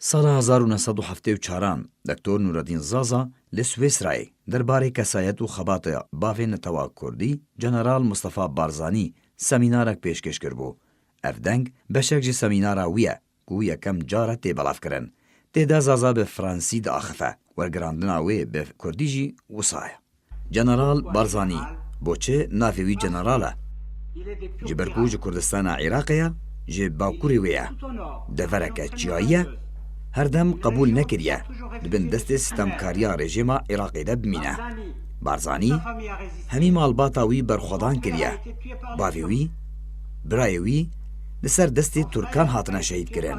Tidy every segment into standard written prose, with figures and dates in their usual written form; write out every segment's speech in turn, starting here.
سالا 1974 دکتۆر نورەدین زازا لە سوێسرایە دەربارەی کەسایەت و خەباتە بافێ نەتەوا کوردی جەنەرال مستەفا بارزانی سەمینارێک پێشکەش کردبوو. ئەف دەنگ بەشێک ji سەمینارا ویە ku یەکەم جارە تێبەڵافkirin. تێدا زازا بە فرانسî diaxife wergirandina wê bi Kurdî jî wisayە. جەنەرال بارزانی بۆچێ navê wî جەنەرال e? Ji ber ku ji Kurdistana Iraqê ye ji bakurê wê ye. Devereke çiyayî ye herdem qebûl nekiriye dibin destê stemkariya rejîma Iraqê de bimîne. Barzanî hemî malbata wî berxwedan kiriye. Bavê wî, birayê wî li ser destê Turkan hatine şehîdkirin.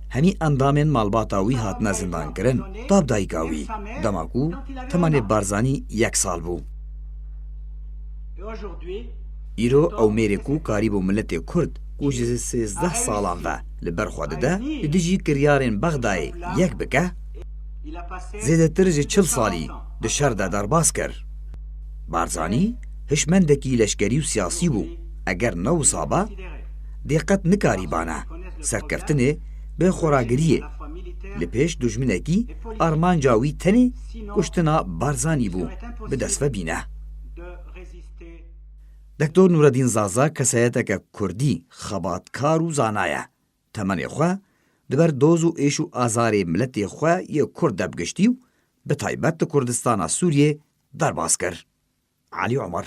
Hemî endamên malbata wî hatine zindankirin tab dayîka wî dema ku temanê Barzanî yek sal bû. Îro ew mêrê ku karîbû milletê Kurd ku ji 13 salan ve li ber xwe dide li dijî kiryarên Bexdayê yek bike, zêdetir ji 40 salî di şer de derbas kir. Barzanî hişmendekî leşkerî û siyasî bû. Eger ne wisa be, dê qet nikarî bane serkeftinê bi xwaragiriyê. Li pêş dijminekî armanca wî tenê kuştina Barzanî bû bi dest ve bîne. دکتۆر نورەدین زازا کەسایەتێکە کوردی خەباتکار و زانایە. تەمەنێ xwe di ber doz û êş û azarê milletê xwe yê Kurd de bigiştî û bi taybet di Kurdistana Sûriyê derbas kir. Alî Omer